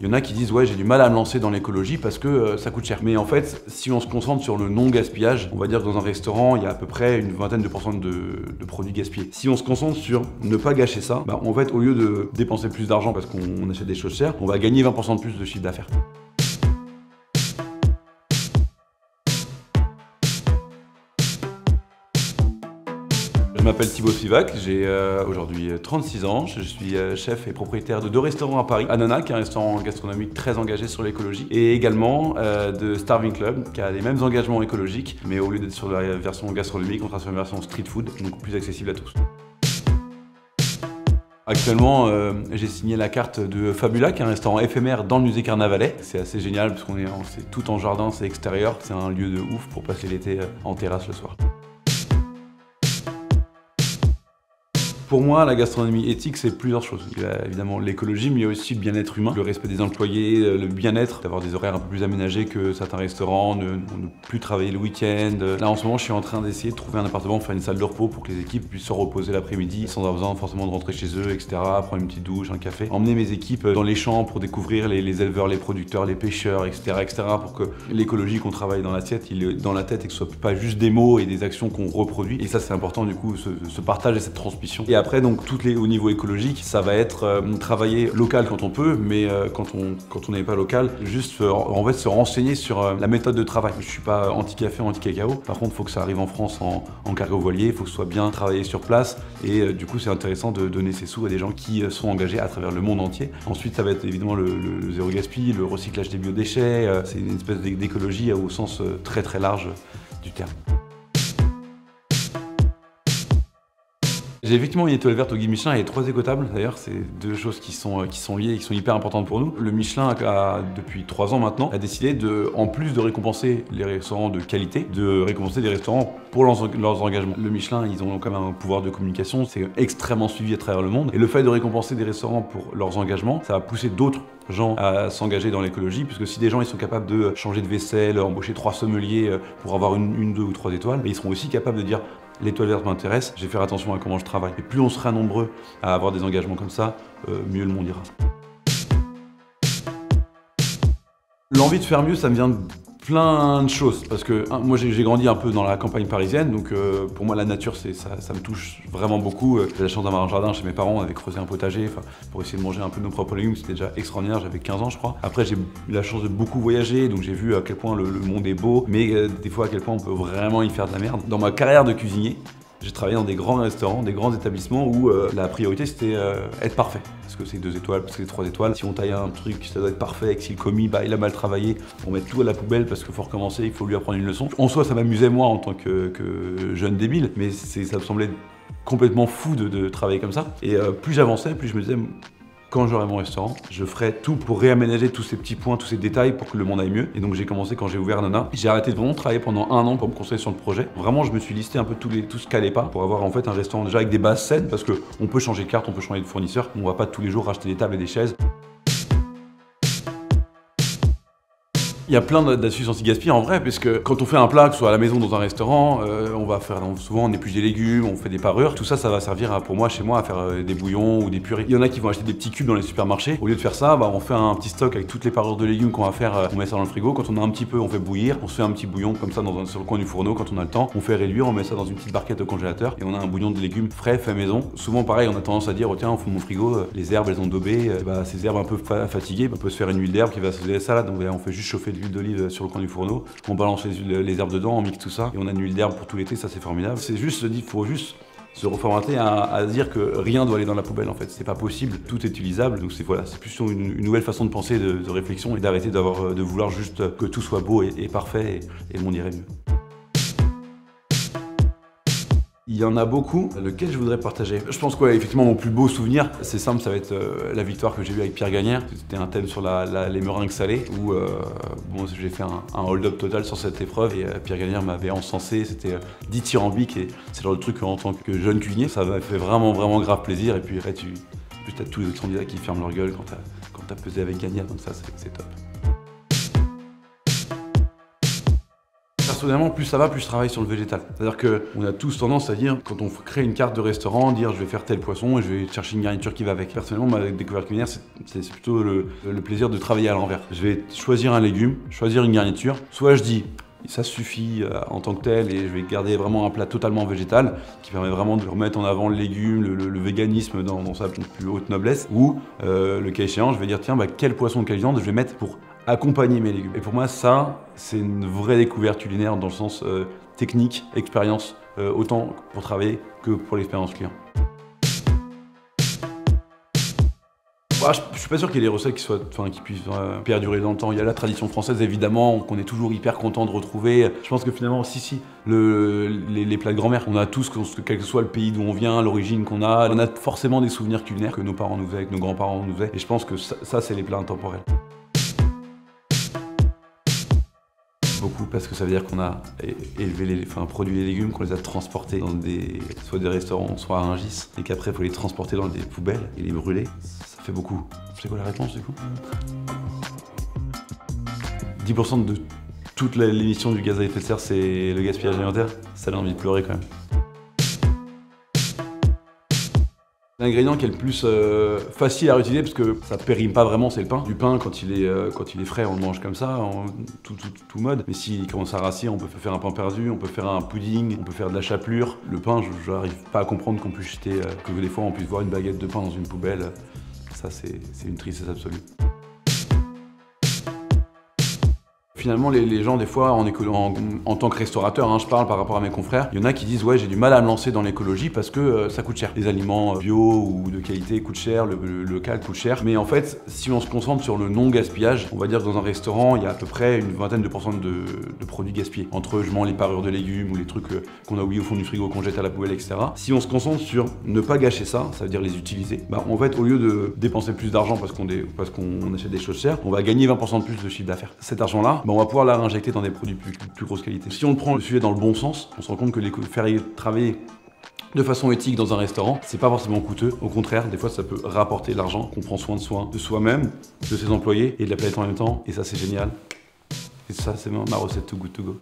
Il y en a qui disent ouais j'ai du mal à me lancer dans l'écologie parce que ça coûte cher. Mais en fait, si on se concentre sur le non-gaspillage, on va dire que dans un restaurant, il y a à peu près une vingtaine de pourcents de produits gaspillés. Si on se concentre sur ne pas gâcher ça, bah, en fait au lieu de dépenser plus d'argent parce qu'on achète des choses chères, on va gagner 20% de plus de chiffre d'affaires. Je m'appelle Thibaut Spivac, j'ai aujourd'hui 36 ans, je suis chef et propriétaire de 2 restaurants à Paris. Anona, qui est un restaurant gastronomique très engagé sur l'écologie, et également de Starving Club, qui a les mêmes engagements écologiques, mais au lieu d'être sur la version gastronomique, on sera sur une version street food, donc plus accessible à tous. Actuellement, j'ai signé la carte de Fabula, qui est un restaurant éphémère dans le musée Carnavalet. C'est assez génial parce qu'on est c'est tout en jardin, c'est extérieur, c'est un lieu de ouf pour passer l'été en terrasse le soir. Pour moi, la gastronomie éthique, c'est plusieurs choses. Il y a évidemment l'écologie, mais il y a aussi le bien-être humain, le respect des employés, le bien-être, d'avoir des horaires un peu plus aménagés que certains restaurants, ne plus travailler le week-end. Là, en ce moment, je suis en train d'essayer de trouver un appartement, faire une salle de repos pour que les équipes puissent se reposer l'après-midi sans avoir besoin forcément de rentrer chez eux, etc., prendre une petite douche, un café. Emmener mes équipes dans les champs pour découvrir les éleveurs, les producteurs, les pêcheurs, etc., pour que l'écologie qu'on travaille dans l'assiette, il est dans la tête et que ce soit pas juste des mots et des actions qu'on reproduit. Et ça, c'est important, du coup, ce partage et cette transmission. Et après, donc, au niveau écologique, ça va être travailler local quand on peut, mais quand on n'est pas local, juste en fait se renseigner sur la méthode de travail. Je suis pas anti-café, anti-cacao. Par contre, il faut que ça arrive en France en cargo voilier, il faut que ce soit bien travaillé sur place. Et du coup, c'est intéressant de donner ses sous à des gens qui sont engagés à travers le monde entier. Ensuite, ça va être évidemment le zéro gaspille, le recyclage des biodéchets. C'est une espèce d'écologie au sens très très large du terme. J'ai effectivement une étoile verte au guide Michelin et 3 écotables. D'ailleurs, c'est 2 choses qui sont liées et qui sont hyper importantes pour nous. Le Michelin, depuis 3 ans maintenant, a décidé en plus de récompenser les restaurants de qualité, de récompenser des restaurants pour leurs engagements. Le Michelin, ils ont quand même un pouvoir de communication, c'est extrêmement suivi à travers le monde. Et le fait de récompenser des restaurants pour leurs engagements, ça va pousser d'autres gens à s'engager dans l'écologie, puisque si des gens ils sont capables de changer de vaisselle, embaucher 3 sommeliers pour avoir une, 2 ou 3 étoiles, mais ils seront aussi capables de dire l'étoile verte m'intéresse, je vais faire attention à comment je travaille. Et plus on sera nombreux à avoir des engagements comme ça, mieux le monde ira. L'envie de faire mieux, ça me vient de plein de choses, parce que moi j'ai grandi un peu dans la campagne parisienne, donc pour moi la nature ça me touche vraiment beaucoup. J'ai la chance d'avoir un jardin chez mes parents, on avait creusé un potager pour essayer de manger un peu nos propres légumes, c'était déjà extraordinaire, j'avais 15 ans je crois. Après j'ai eu la chance de beaucoup voyager, donc j'ai vu à quel point le monde est beau, mais des fois à quel point on peut vraiment y faire de la merde. Dans ma carrière de cuisinier, j'ai travaillé dans des grands restaurants, des grands établissements où la priorité c'était être parfait. Parce que c'est 2 étoiles, parce que c'est 3 étoiles. Si on taille un truc, ça doit être parfait, et que si le commis, il a mal travaillé, on met tout à la poubelle parce qu'il faut recommencer, il faut lui apprendre une leçon. En soi, ça m'amusait moi en tant que jeune débile, mais ça me semblait complètement fou de travailler comme ça. Et plus j'avançais, plus je me disais, quand j'aurai mon restaurant, je ferai tout pour réaménager tous ces petits points, tous ces détails pour que le monde aille mieux. Et donc j'ai commencé quand j'ai ouvert Anona. J'ai arrêté de vraiment travailler pendant 1 an pour me concentrer sur le projet. Vraiment, je me suis listé un peu tout ce qui allait pas pour avoir en fait un restaurant déjà avec des bases saines, parce qu'on peut changer de carte, on peut changer de fournisseur. On va pas tous les jours racheter des tables et des chaises. Il y a plein d'astuces anti-gaspi en vrai, parce que quand on fait un plat, que ce soit à la maison ou dans un restaurant, on va faire souvent on épluche des légumes, on fait des parures. Tout ça, ça va servir pour moi, chez moi, à faire des bouillons ou des purées. Il y en a qui vont acheter des petits cubes dans les supermarchés. Au lieu de faire ça, on fait un petit stock avec toutes les parures de légumes qu'on va faire, on met ça dans le frigo. Quand on a un petit peu, on fait bouillir, on se fait un petit bouillon comme ça sur le coin du fourneau quand on a le temps. On fait réduire, on met ça dans une petite barquette au congélateur et on a un bouillon de légumes frais, fait maison. Souvent pareil, on a tendance à dire, oh tiens, au fond de mon frigo, les herbes elles ont daubé, ces herbes un peu fatiguées, on peut se faire une huile d'herbe qui va se faisait la salade. Donc on fait juste chauffer de l'huile d'olive sur le coin du fourneau, on balance les herbes dedans, on mixe tout ça et on a une huile d'herbe pour tout l'été, ça c'est formidable. C'est juste, il faut juste se reformater à dire que rien doit aller dans la poubelle en fait, c'est pas possible, tout est utilisable, donc c'est plus une nouvelle façon de penser, de réflexion et d'arrêter de vouloir juste que tout soit beau et parfait et le monde irait mieux. Il y en a beaucoup, lequel je voudrais partager. Je pense que effectivement mon plus beau souvenir, c'est simple, ça va être la victoire que j'ai eue avec Pierre Gagnère. C'était un thème sur les meringues salées où j'ai fait un hold-up total sur cette épreuve et Pierre Gagnère m'avait encensé, c'était dithyrambique et c'est le genre de truc en tant que jeune cuisinier, ça m'a fait vraiment grave plaisir et puis après tu as tous les autres candidats qui ferment leur gueule quand t'as pesé avec Gagnère, donc ça c'est top. personnellement, plus ça va, plus je travaille sur le végétal. C'est-à-dire qu'on a tous tendance à dire, quand on crée une carte de restaurant, dire je vais faire tel poisson et je vais chercher une garniture qui va avec. Personnellement, ma découverte culinaire, c'est plutôt le plaisir de travailler à l'envers. Je vais choisir un légume, choisir une garniture. Soit je dis, ça suffit en tant que tel et je vais garder vraiment un plat totalement végétal qui permet vraiment de remettre en avant le légume, le véganisme dans sa plus haute noblesse. Ou le cas échéant, je vais dire tiens, quel poisson, quelle viande je vais mettre pour accompagner mes légumes. Et pour moi, ça, c'est une vraie découverte culinaire dans le sens technique, expérience, autant pour travailler que pour l'expérience client. Je suis pas sûr qu'il y ait des recettes qui puissent perdurer dans le temps. Il y a la tradition française évidemment, qu'on est toujours hyper content de retrouver. Je pense que finalement, les plats de grand-mère, on a tous, quel que soit le pays d'où on vient, l'origine qu'on a, on a forcément des souvenirs culinaires que nos parents nous faisaient, que nos grands-parents nous faisaient. Et je pense que ça c'est les plats intemporels. Beaucoup parce que ça veut dire qu'on a produit les légumes, qu'on les a transportés dans soit des restaurants, soit à Rungis, et qu'après il faut les transporter dans des poubelles et les brûler. Ça fait beaucoup. C'est quoi la réponse du coup? 10% de toute l'émission du gaz à effet de serre, c'est le gaspillage alimentaire. Ça donne envie de pleurer quand même. L'ingrédient qui est le plus facile à réutiliser parce que ça périme pas vraiment, c'est le pain. Du pain, quand il est frais, on le mange comme ça, en tout mode. Mais s'il commence à rassir, on peut faire un pain perdu, on peut faire un pudding, on peut faire de la chapelure. Le pain, je n'arrive pas à comprendre qu'on puisse jeter, que des fois on puisse voir une baguette de pain dans une poubelle. Ça, c'est une tristesse absolue. Finalement, les gens, des fois, en tant que restaurateur, je parle par rapport à mes confrères, il y en a qui disent « ouais, j'ai du mal à me lancer dans l'écologie parce que ça coûte cher. Les aliments bio ou de qualité coûtent cher, le local coûte cher. » Mais en fait, si on se concentre sur le non-gaspillage, on va dire que dans un restaurant, il y a à peu près une vingtaine de pourcents de produits gaspillés. Entre, les parures de légumes ou les trucs qu'on a oubliés au fond du frigo, qu'on jette à la poubelle, etc. Si on se concentre sur ne pas gâcher ça, ça veut dire les utiliser, en fait, au lieu de dépenser plus d'argent parce qu'on achète des choses chères, on va gagner 20% de plus de chiffre d'affaires. Cet argent-là, on va pouvoir la réinjecter dans des produits plus grosse qualité. Si on prend le sujet dans le bon sens, on se rend compte que faire travailler de façon éthique dans un restaurant, c'est pas forcément coûteux. Au contraire, des fois, ça peut rapporter de l'argent, qu'on prend soin de soi-même, de ses employés et de la planète en même temps. Et ça, c'est génial. Et ça, c'est ma recette Too Good To Go.